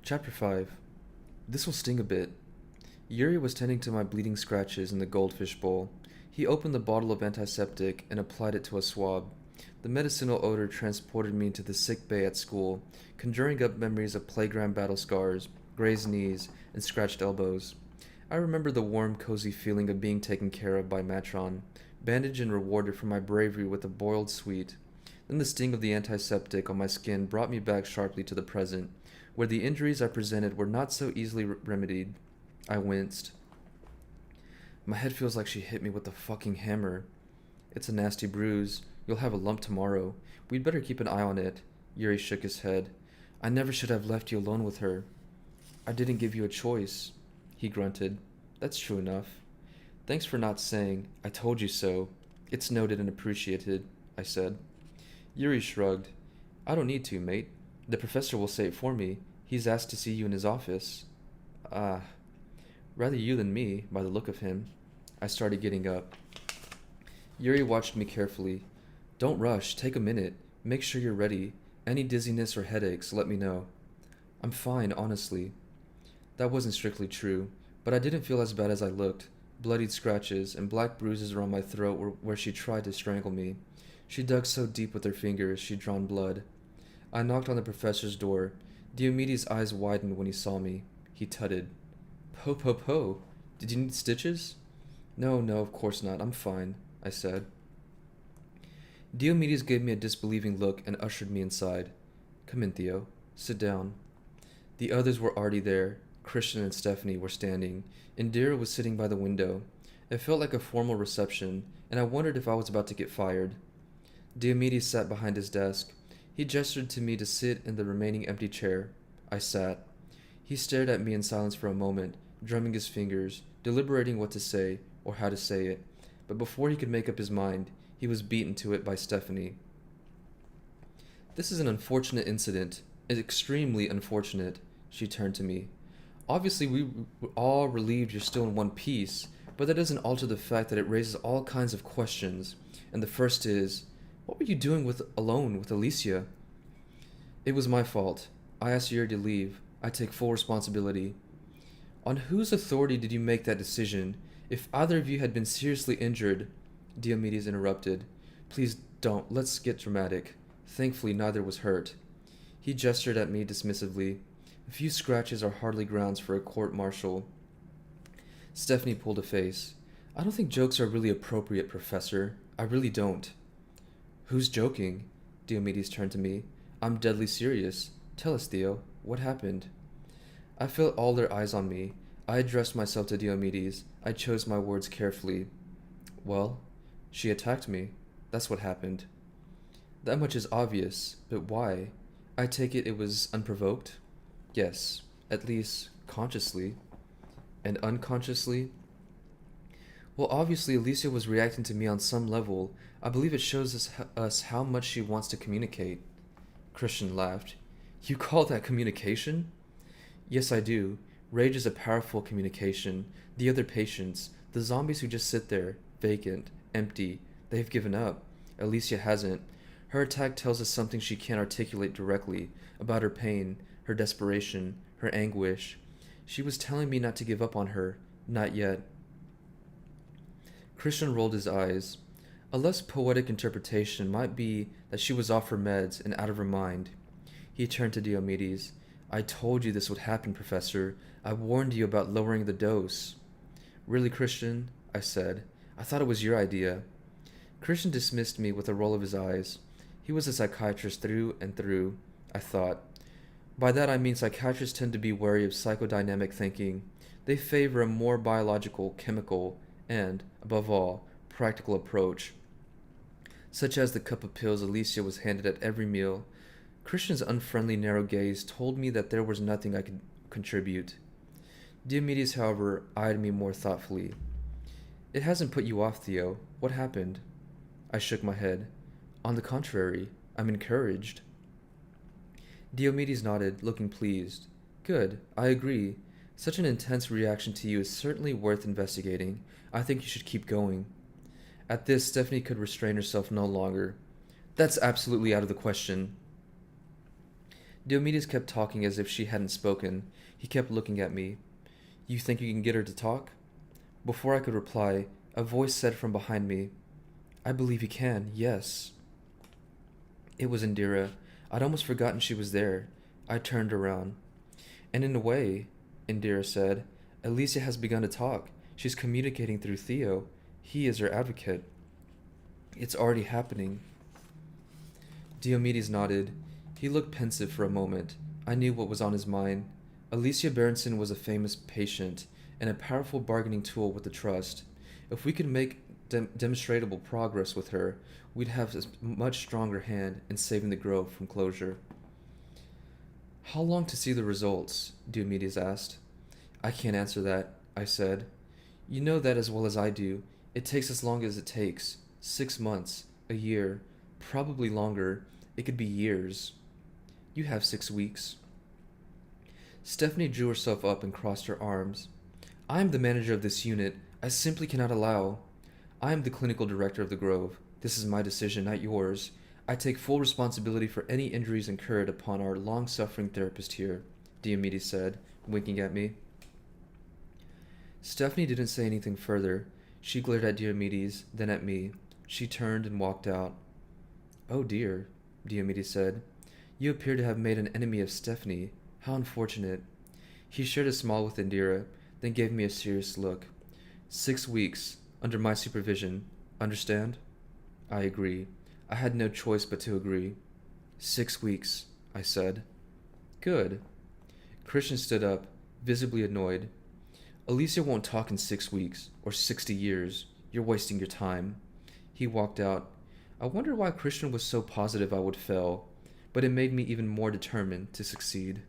Chapter 5. This will sting a bit. Yuri was tending to my bleeding scratches in the goldfish bowl. He opened the bottle of antiseptic and applied it to a swab. The medicinal odor transported me into the sick bay at school, conjuring up memories of playground battle scars, grazed knees, and scratched elbows. I remember the warm, cozy feeling of being taken care of by Matron, bandaged and rewarded for my bravery with a boiled sweet. Then the sting of the antiseptic on my skin brought me back sharply to the present, where the injuries I presented were not so easily remedied. I winced. My head feels like she hit me with a fucking hammer. It's a nasty bruise. You'll have a lump tomorrow. We'd better keep an eye on it. Yuri shook his head. I never should have left you alone with her. I didn't give you a choice. He grunted. That's true enough. Thanks for not saying, I told you so. It's noted and appreciated, I said. Yuri shrugged. I don't need to, mate. The professor will say it for me. He's asked to see you in his office. Ah, rather you than me, by the look of him. I started getting up. Yuri watched me carefully. Don't rush, take a minute. Make sure you're ready. Any dizziness or headaches, let me know. I'm fine, honestly. That wasn't strictly true, but I didn't feel as bad as I looked. Bloodied scratches and black bruises around my throat where she tried to strangle me. She dug so deep with her fingers, she'd drawn blood. I knocked on the professor's door. Diomedes' eyes widened when he saw me. He tutted. Po po po. Did you need stitches? No, of course not. I'm fine, I said. Diomedes gave me a disbelieving look and ushered me inside. Come in, Theo. Sit down. The others were already there. Christian and Stephanie were standing. Indira was sitting by the window. It felt like a formal reception, and I wondered if I was about to get fired. Diomedes sat behind his desk. He gestured to me to sit in the remaining empty chair. I sat. He stared at me in silence for a moment, drumming his fingers, deliberating what to say, or how to say it. But before he could make up his mind, he was beaten to it by Stephanie. This is an unfortunate incident. Extremely unfortunate, she turned to me. Obviously, we were all relieved you're still in one piece, but that doesn't alter the fact that it raises all kinds of questions. And the first is, what were you doing alone with Alicia? It was my fault. I asked Yuri to leave. I take full responsibility. On whose authority did you make that decision? If either of you had been seriously injured... Diomedes interrupted. Please don't. Let's get dramatic. Thankfully, neither was hurt. He gestured at me dismissively. A few scratches are hardly grounds for a court-martial. Stephanie pulled a face. I don't think jokes are really appropriate, Professor. I really don't. Who's joking? Diomedes turned to me. I'm deadly serious. Tell us, Theo. What happened? I felt all their eyes on me. I addressed myself to Diomedes. I chose my words carefully. Well, she attacked me. That's what happened. That much is obvious, but why? I take it was unprovoked? Yes, at least consciously. And unconsciously? Well, obviously Alicia was reacting to me on some level. I believe it shows us how much she wants to communicate. Christian laughed. You call that communication? Yes, I do. Rage is a powerful communication. The other patients, the zombies who just sit there, vacant, empty, they've given up. Alicia hasn't. Her attack tells us something she can't articulate directly, about her pain, her desperation, her anguish. She was telling me not to give up on her. Not yet. Christian rolled his eyes. A less poetic interpretation might be that she was off her meds and out of her mind. He turned to Diomedes. I told you this would happen, Professor. I warned you about lowering the dose. Really, Christian? I said. I thought it was your idea. Christian dismissed me with a roll of his eyes. He was a psychiatrist through and through, I thought. By that I mean psychiatrists tend to be wary of psychodynamic thinking. They favor a more biological, chemical, and, above all, practical approach, such as the cup of pills Alicia was handed at every meal. Christian's unfriendly narrow gaze told me that there was nothing I could contribute. Diomedes, however, eyed me more thoughtfully. It hasn't put you off, Theo. What happened? I shook my head. On the contrary, I'm encouraged. Diomedes nodded, looking pleased. Good, I agree. Such an intense reaction to you is certainly worth investigating. I think you should keep going. At this, Stephanie could restrain herself no longer. That's absolutely out of the question. Diomedes kept talking as if she hadn't spoken. He kept looking at me. You think you can get her to talk? Before I could reply, a voice said from behind me, I believe he can, yes. It was Indira. I'd almost forgotten she was there. I turned around. And in a way, Indira said, Alicia has begun to talk. She's communicating through Theo. He is her advocate. It's already happening. Diomedes nodded. He looked pensive for a moment. I knew what was on his mind. Alicia Berenson was a famous patient and a powerful bargaining tool with the trust. If we could make demonstrable progress with her, we'd have a much stronger hand in saving the grove from closure. How long to see the results? Diomedes asked. I can't answer that, I said. You know that as well as I do. It takes as long as it takes. 6 months, a year, probably longer. It could be years. You have 6 weeks. Stephanie drew herself up and crossed her arms. I am the manager of this unit. I simply cannot allow. I am the clinical director of the Grove. This is my decision, not yours. I take full responsibility for any injuries incurred upon our long-suffering therapist here, Diomedes said, winking at me. Stephanie didn't say anything further. She glared at Diomedes, then at me. She turned and walked out. Oh dear, Diomedes said. You appear to have made an enemy of Stephanie. How unfortunate. He shared a smile with Indira, then gave me a serious look. 6 weeks, under my supervision. Understand? I agree. I had no choice but to agree. 6 weeks, I said. Good. Christian stood up, visibly annoyed. Alicia won't talk in 6 weeks, or 60 years. You're wasting your time. He walked out. I wonder why Christian was so positive I would fail, but it made me even more determined to succeed.